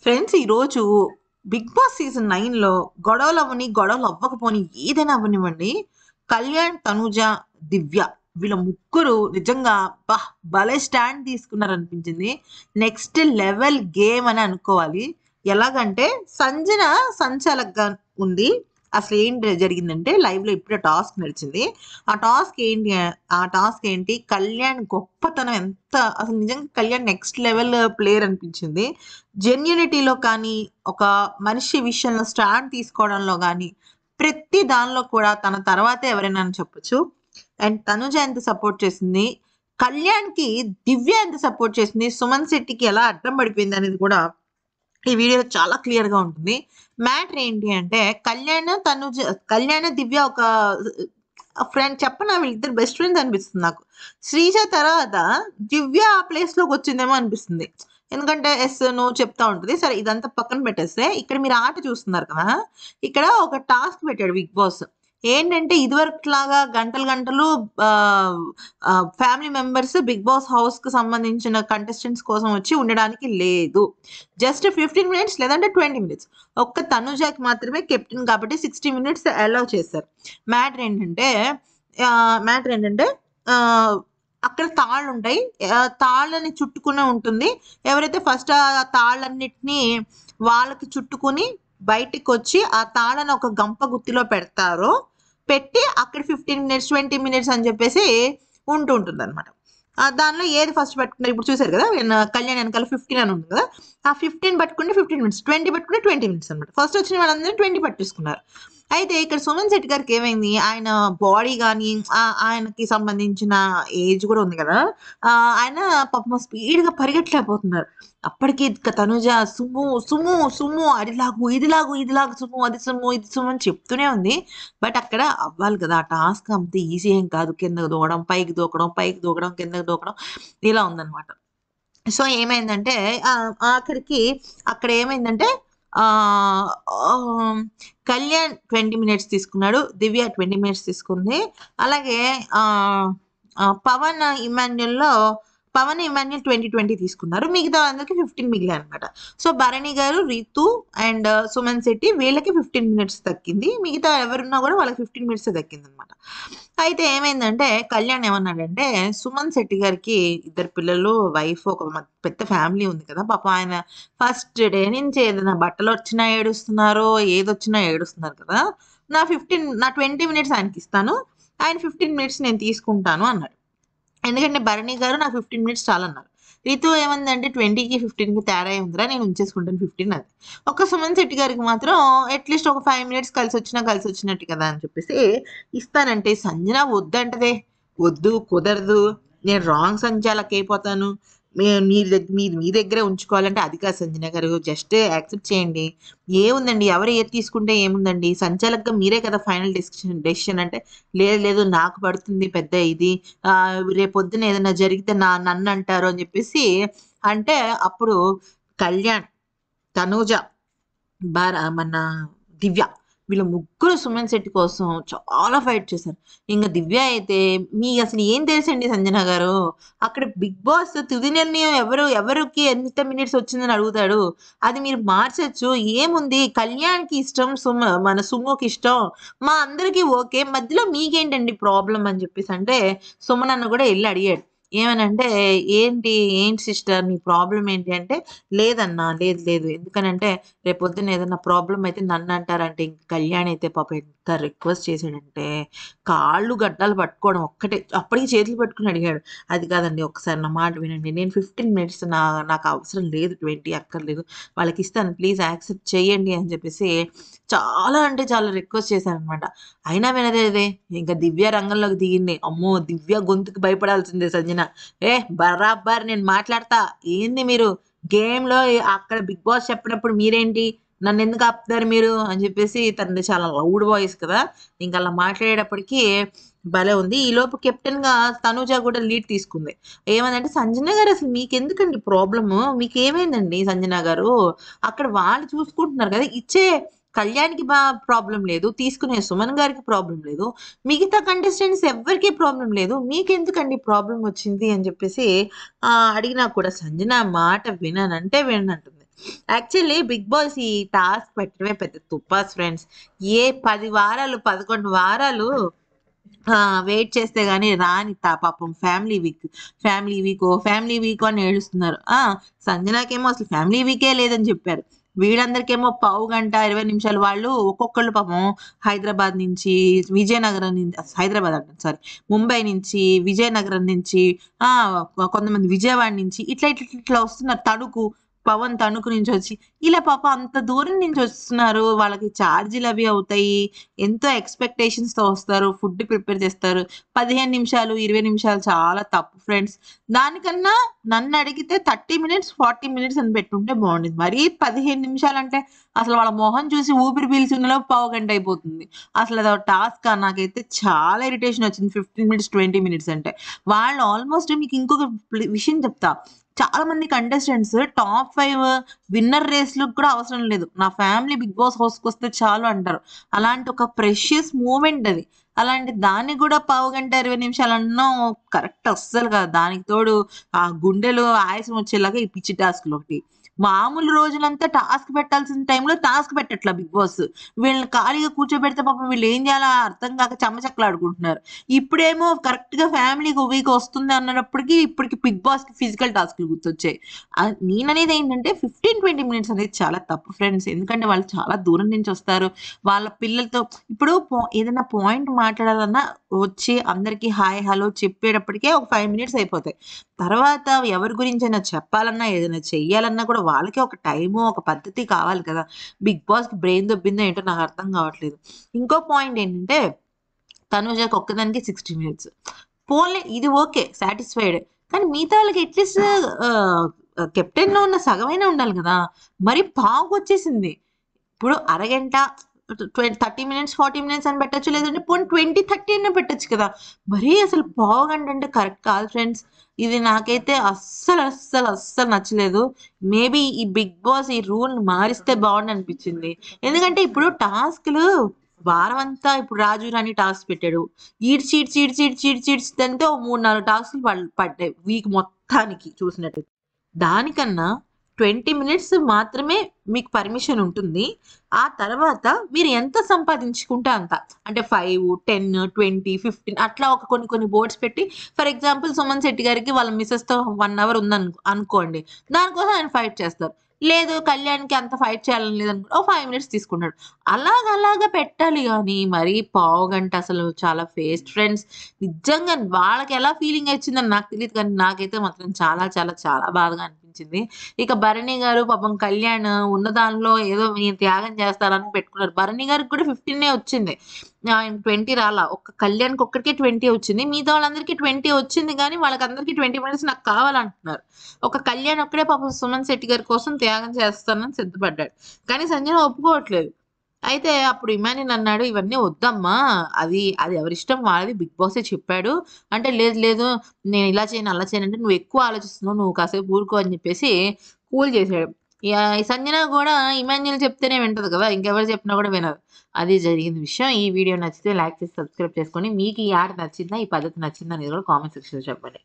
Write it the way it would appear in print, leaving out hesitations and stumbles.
Friends ఈరోజు big boss season 9లో గొడవలు అవ్వని గొడవలు అవ్వకపోని ఏదైనా అవ్వనివ్వండి, కళ్యాణ్, తనూజ, దివ్య వీళ్ళ ముగ్గురు నిజంగా భలే స్టాండ్ తీసుకున్నారనిపించింది. నెక్స్ట్ లెవెల్ గేమ్ అని అనుకోవాలి. ఎలాగంటే సంజన సంచాలక్‌గా ఉంది. అసలేంటి జరిగిందంటే లైవ్‌లో ఇప్పుడే టాస్క్ నడిచింది. ఆ టాస్క్ ఏంటి, కళ్యాణ్ గొప్పతనం ఎంత, అసలు నిజంగా కళ్యాణ్ నెక్స్ట్ లెవెల్ ప్లేయర్ అనిపించింది. జెన్యూనిటీలో కానీ, ఒక మనిషి విషయంలో స్టాండ్ తీసుకోవడంలో గానీ, ప్రతి దానిలో కూడా తన తర్వాతే ఎవరైనా అని చెప్పొచ్చు. అండ్ తనుజ ఎంత సపోర్ట్ చేసింది, కళ్యాణ్‌కి దివ్య ఎంత సపోర్ట్ చేసింది, సుమన్ శెట్టికి ఎలా అడ్డం పడిపోయిందనేది కూడా ఈ వీడియోలో చాలా క్లియర్‌గా ఉంటుంది. మ్యాటర్ ఏంటి అంటే కళ్యాణ్, దివ్య ఒక ఫ్రెండ్ చెప్పనా, వీళ్ళిద్దరు బెస్ట్ ఫ్రెండ్స్ అనిపిస్తుంది నాకు. శ్రీజ తర్వాత దివ్య ఆ ప్లేస్‌లోకి వచ్చిందేమో అనిపిస్తుంది. ఎందుకంటే యెస్, నో చెప్తా ఉంటది. సరే ఇదంతా పక్కన పెట్టేస్తే ఇక్కడ మీరు ఆట చూస్తున్నారు కదా! ఇక్కడ ఒక టాస్క్ పెట్టాడు బిగ్ బాస్. ఏంటంటే ఇదివరకులాగా గంటలు గంటలు ఆహ్, ఫ్యామిలీ మెంబర్స్ బిగ్ బాస్ హౌస్‌కి సంబంధించిన కంటెస్టెంట్స్ కోసం వచ్చి ఉండడానికి లేదు. జస్ట్ 15 మినిట్స్ లేదంటే 20 మినిట్స్. ఒక్క తనుజాకి మాత్రమే కెప్టెన్ కాబట్టి 60 మినిట్స్ అలౌ చేశారు. మ్యాటర్ ఏంటంటే మ్యాటర్ ఏంటంటే ఆహ్, అక్కడ తాళ్ళుంటాయి. తాళ్ళని చుట్టుకునే ఉంటుంది. ఎవరైతే ఫస్ట్ ఆ తాళ్ళన్నిటిని వాళ్ళకి చుట్టుకొని బయటికొచ్చి ఆ తాళ్ళని ఒక గంప గుత్తిలో పెడతారో, పెట్టి అక్కడ 15 మినిట్స్, 20 మినిట్స్ అని చెప్పేసి ఉంటుందన్నమాట. దానిలో ఏది ఫస్ట్ పట్టుకున్నారు ఇప్పుడు చూసారు కదా! కళ్యాణ్ ఎనకాల 15 అని ఉంది కదా! ఆ 15 పట్టుకుంటే 15 మినిట్స్, 20 పట్టుకుంటే 20 మినిట్స్ అన్నమాట. ఫస్ట్ వచ్చిన వాళ్ళందరూ 20 పట్టేసుకున్నారు. అయితే ఇక్కడ సుమన్ శెట్టి గారికి ఏమైంది, ఆయన బాడీ గాని, ఆయనకి సంబంధించిన ఏజ్ కూడా ఉంది కదా! ఆయన పాపం స్పీడ్‌గా పరిగెట్టలేకపోతున్నారు. అప్పటికి తనుజ సుమ్ము, సుమ్ము, సుమ్ము అది లాగు, ఇది లాగు, ఇది లాగు సుమ్ము, అది సుమ్ము, ఇది సుమ్ము అని చెప్తూనే ఉంది. బట్ అక్కడ అవ్వాలి కదా! ఆ టాస్క్ అంత ఈజీ ఏం కాదు. కిందకి దూకడం, పైకి దూకడం, పైకి దూకడం, కిందకి దూకడం ఇలా ఉందన్నమాట. సో, ఏమైందంటే ఆఖరికి అక్కడ ఏమైందంటే ఆహ్, ఆహ్, కళ్యాణ్ 20 మినిట్స్ తీసుకున్నాడు. దివ్య 20 మినిట్స్ తీసుకుంది. అలాగే ఆహ్, ఆహ్, పవన్, ఇమాన్యుల్ 20, 20 తీసుకున్నారు. మిగతా అందరికి 15 మిగిలాయన్నమాట. సో, భరణి గారు, రితు అండ్ సుమన్ శెట్టి వీళ్ళకి 15 మినిట్స్ దక్కింది. మిగతా ఎవరున్నా కూడా వాళ్ళకి 15 మినిట్సే దక్కిందన్నమాట. అయితే ఏమైందంటే కళ్యాణ్ ఏమన్నాడంటే, సుమన్ శెట్టి గారికి ఇద్దరు పిల్లలు, వైఫ్, ఒక పెద్ద ఫ్యామిలీ ఉంది కదా! పాపం ఆయన ఫస్ట్ డే నుంచి ఏదైనా బట్టలొచ్చినా ఏడుస్తున్నారు, ఏదొచ్చినా ఏడుస్తున్నారు కదా! నా 20 మినిట్స్ ఆయనకిస్తాను. ఆయన 15 మినిట్స్ నేను తీసుకుంటాను అన్నాడు. ఎందుకంటే భరణి గారు నాకు 15 మినిట్స్ చాలన్నారు. రితు ఏమందంటే 20కి, 15కి తేడా ఏముందిరా, నేను ఉంచేసుకుంటాను 15 అంది. ఒక్క సుమన్ శెట్టి గారికి మాత్రం అట్‌లీస్ట్ ఒక 5 మినిట్స్ కలిసొచ్చినా కలిసొచ్చినట్టు కదా అని చెప్పేసి ఇస్తానంటే, సంజన వద్దంటదే. వద్దు, కుదరదు. నేను రాంగ్ సంచాలకయిపోతాను. మీరు మీ దగ్గరే ఉంచుకోవాలంటే అది కాదు సంజన గారు. జస్ట్ యాక్సెప్ట్ చేయండి. ఏముందండి, ఎవరు ఏది తీసుకుంటే ఏముందండి. సంచాలక్‌గా మీరే కదా ఫైనల్ డెసిషన్ అంటే, లేదు లేదు నాకు పడుతుంది పెద్ద ఇది. రేపొద్దున ఏదైనా జరిగితే నన్నంటారు అని జెప్పేసి అంటే, అప్పుడు కళ్యాణ్, తనూజ, మన దివ్య వీళ్ళ ముగ్గురు సుమన్ శెట్టి కోసం చాలా ఫైట్ చేశారు. ఇంగ దివ్య అయితే, అసలు ఏం తెలుసండి సంజన గారు, అక్కడ బిగ్ బాస్ తుది నిర్ణయం ఎవరికి ఎంత మినిట్స్ వచ్చిందని అడుగుతాడు. అది మీరు మార్చొచ్చు. ఏముంది, కళ్యాణ్‌కి ఇష్టం, మన సుమ్ముకి ఇష్టం. మా అందరికి ఓకే. మధ్యలో మీకేంటండి ప్రాబ్లమ్ అని చెప్పేసంటే, సుమన్ అన్న కూడా ఎళ్లి అడిగాడు. ఏమనంటే, ఏంటి సిస్టర్ నీ ప్రాబ్లమ్ ఏంటి అంటే, లేదన్నా, లేదు లేదు. ఎందుకనంటే రేపొద్దున ఏదన్నా ప్రాబ్లమ్ అయితే నన్నంటారంటే, ఇంక కళ్యాణ్ అయితే పాపం ఎంత రిక్వెస్ట్ చేసాడంటే, కాళ్ళు గడ్డాలు పట్టుకోవడం ఒక్కటే. అప్పటికి చేతులు పట్టుకొని అడిగాడు. అది కాదండి, ఒక్కసారి నా మాట వినండి. నేను 15 మినిట్స్ నాకు అవసరం లేదు, 20 అక్కర్లేదు. వాళ్ళకిస్తాను, ప్లీజ్ యాక్సెప్ట్ చేయండి అని చెప్పేసి చాలా అంటే చాలా రిక్వెస్ట్ చేశాననమాట. అయినా వినలేదే. ఇంక దివ్య రంగంలోకి దిగింది. అమ్మో! దివ్య గొంతుకి భయపడాల్సిందే సంజన. బరాబర్ నేను మాట్లాడతా. ఏంది మీరు గేమ్‌లో అక్కడ బిగ్ బాస్ చెప్పినప్పుడు మీరేంటి? నన్నెందుకు ఆపుతున్నారు మీరు? అని చెప్పేసి తనది చాలా లౌడ్ వాయిస్ కదా! ఇంక అలా మాట్లాడేటప్పటికి భలే ఉంది. ఈలోపు కెప్టెన్‌గా తనూజ కూడా లీడ్ తీసుకుంది. ఏమనంటే, "సంజన గారు అసలు మీకెందుకండి ప్రాబ్లము? మీకేమైందండి సంజన గారు? అక్కడ వాళ్ళు చూసుకుంటున్నారు కదా! ఇచ్చే కళ్యాణ్‌కి ప్రాబ్లమ్ లేదు. తీసుకునే సుమన్ గారికి ప్రాబ్లమ్ లేదు. మిగతా కంటెస్టెంట్స్ ఎవ్వరికీ ప్రాబ్లమ్ లేదు. మీకెందుకండి ప్రాబ్లమ్ వచ్చింది?" అని చెప్పేసి అడిగినా కూడా సంజన మాట విననంటే విననంటుంది. యాక్చువల్లీ బిగ్ బాస్ ఈ టాస్క్ పెట్టడమే పెద్ద తుప్పాస్ ఫ్రెండ్స్. ఏ 10 వారాలు, 11 వారాలు వెయిట్ చేస్తే గాని రాని పాపం ఫ్యామిలీ వీకో అని ఏడుస్తున్నారు. సంజనాకేమో అసలు ఫ్యామిలీ వీకే లేదని చెప్పారు. వీళ్ళందరికేమో పావు గంట 20 నిమిషాలు వాళ్ళు ఒక్కొక్కళ్ళు పాపం హైదరాబాద్ నుంచి, విజయనగరం నుంచి, హైదరాబాద్ అంటాను సారీ, ముంబై నుంచి, విజయనగరం నుంచి, కొంతమంది విజయవాడ నుంచి ఇట్లా ఇట్లా ఇట్లా వస్తున్నారు. పవన్ తణుకు నుంచి వచ్చి ఇలా పాపం అంత దూరం నుంచి వస్తున్నారు. వాళ్ళకి ఛార్జీలు అవి అవుతాయి. ఎంతో ఎక్స్పెక్టేషన్స్ తో వస్తారు. ఫుడ్ ప్రిపేర్ చేస్తారు. 15 నిమిషాలు 20 నిమిషాలు చాలా తప్పు ఫ్రెండ్స్. దానికన్నా నన్ను అడిగితే 30 మినిట్స్ 40 మినిట్స్ అని పెట్టుంటే బాగుండేది. మరీ 15 నిమిషాలు అంటే అసలు వాళ్ళ మొహం చూసి ఊపిరి పీల్చుకునేలో పావు గంట అయిపోతుంది. అసలు అది టాస్క్ నాకైతే చాలా ఇరిటేషన్ వచ్చింది. 15 మినిట్స్ 20 మినిట్స్ అంటే వాళ్ళు ఆల్మోస్ట్ మీకు ఇంకొక విషయం చెప్తా. చాలా మంది కంటెస్టెంట్స్ టాప్ 5 విన్నర్ రేస్‌లకు కూడా అవసరం లేదు. నా ఫ్యామిలీ బిగ్ బాస్ హౌస్‌కొస్తే చాలు అంటారు. అలాంటి ఒక ప్రెషియస్ మూమెంట్ అది. అలాంటి దాన్ని కూడా పావుగంట 20 నిమిషాలు అనడం కరెక్ట్ అస్సలు కాదు. దానికి తోడు ఆ గుండెలో ఆయాసం వచ్చేలాగా ఈ పిచ్చి టాస్క్‌లొకటి. మామూలు రోజులంతా టాస్క్ పెట్టాల్సిన టైంలో టాస్క్ పెట్టట్లా బిగ్ బాస్. వీళ్ళని ఖాళీగా కూర్చోబెడితే పాపం వీళ్ళు ఏం చేయాలో అర్థం కాక చెమ్మచక్కలాడుకుంటున్నారు. ఇప్పుడేమో కరెక్ట్‌గా ఫ్యామిలీకి వీక్ వస్తుంది అన్నప్పటికి ఇప్పటికి బిగ్ బాస్‌కి ఫిజికల్ టాస్క్‌లు గుర్తొచ్చాయి. నేననేది ఏంటంటే 15, 20 మినిట్స్ అనేది చాలా తప్పు ఫ్రెండ్స్. ఎందుకంటే వాళ్ళు చాలా దూరం నుంచి వస్తారు. వాళ్ళ పిల్లలతో ఇప్పుడు ఏదైనా పాయింట్ మాట్లాడాలన్నా వచ్చి అందరికి హాయ్, హలో చెప్పేటప్పటికే ఒక 5 మినిట్స్ అయిపోతాయి. తర్వాత ఎవరి గురించైనా చెప్పాలన్నా, ఏదైనా చెయ్యాలన్నా కూడా వాళ్ళకి ఒక టైము, ఒక పద్ధతి కావాలి కదా! బిగ్ బాస్‌కి బ్రెయిన్ దొబ్బిందో ఏంటో నాకు అర్థం కావట్లేదు. ఇంకో పాయింట్ ఏంటంటే తనుజకి ఒక్కదానికే 60 మినిట్స్. పోన్లే ఇది ఓకే. సాటిస్ఫైడ్. కానీ మిగతా వాళ్ళకి అట్‌లీస్ట్ ఆహ్, కెప్టెన్‌లో ఉన్న సగమైనా ఉండాలి కదా! మరి పావుకొచ్చేసింది. ఇప్పుడు అరగంట 30 మినిట్స్, 40 మినిట్స్ అని పెట్టొచ్చు. లేదంటే పోనీ 20, 30 అన్నా పెట్టొచ్చు కదా! మరీ అసలు పావుగంట అంటే కరెక్ట్ కాదు ఫ్రెండ్స్. ఇది నాకైతే అస్సలు నచ్చలేదు. మేబీ ఈ బిగ్ బాస్ ఈ రూల్‌ని మారిస్తే బావుండనిపించింది. ఎందుకంటే ఇప్పుడు టాస్క్‌లు వారమంతా ఇప్పుడు 'రాజు రాణి' టాస్క్ పెట్టాడు. ఈడ్చి ఈడ్చి ఓ 3, 4 టాస్క్‌లు పడ్డాయి వీక్ మొత్తానికి చూసినట్టయితే. దానికన్నా 20 మినిట్స్ మాత్రమే మీకు పర్మిషన్ ఉంటుంది. ఆ తర్వాత మీరు ఎంత సంపాదించుకుంటే అంత. అంటే 5, 10, 20, 15 అట్లా ఒక కొన్ని బోర్డ్స్ పెట్టి ఫర్ ఎగ్జాంపుల్ సుమన్ శెట్టి గారికి వాళ్ళ మిసెస్‌తో 1 అవర్ అనుకోండి. దానికోసం ఆయన ఫైట్ చేస్తారు. లేదు కళ్యాణ్‌కి అంత ఫైట్ చేయాలని లేదనుకో ఓ 5 మినిట్స్ తీసుకుంటాడు. అలాగా పెట్టాలి గానీ మరీ పావుగంట అసలు చాలా వేస్ట్ ఫ్రెండ్స్. నిజంగా వాళ్ళకి ఎలా ఫీలింగ్ వచ్చిందని నాకు తెలీదు కానీ నాకైతే మాత్రం చాలా బాధగా అనిపించింది. ఇక భరణి గారు పాపం కళ్యాణ్ ఉన్న దానిలో ఏదో నేను త్యాగం చేస్తానని పెట్టుకున్నారు. భరణి గారికి కూడా 15 వచ్చింది. ఆయన 20 రాలా. ఒక్క కళ్యాణ్‌కి ఒక్కడికే 20 వచ్చింది. మిగతా వాళ్ళందరికీ 20 వచ్చింది గానీ వాళ్ళకందరికీ 20 మినిట్స్ నాకు కావాలంటున్నారు. ఒక కళ్యాణ్ ఒక్కడే పాపం సుమన్ శెట్టి గారి కోసం త్యాగం చేస్తానని సిద్ధపడ్డాడు. కానీ సంజన ఒప్పుకోవట్లేదు. అయితే అప్పుడు ఇమాన్యుల్ అన్నాడు, "ఇవన్నీ వద్దమ్మా! అది ఎవరిష్టం వాళ్ళది. బిగ్ బాసే చెప్పాడు." అంటే, లేదు నేను ఇలా చేయను, అలా చేయను" అంటే, "నువ్వు ఎక్కువ ఆలోచిస్తున్నావు. నువ్వు కాసేపు ఊరుకో" అని చెప్పేసి కూల్ చేసాడు. ఈ సంజన గూడా ఇమాన్యుల్ చెప్తేనే వింటది కదా! ఇంకెవరు చెప్పినా కూడా వినదు. అది జరిగిన విషయం. ఈ వీడియో నచ్చితే లైక్ చేసి, సబ్స్క్రైబ్ చేసుకోండి. మీకు ఈ ఆట నచ్చిందా? ఈ పద్ధతి నచ్చిందా? అనేది కూడా కామెంట్ సెక్షన్‌లో చెప్పండి.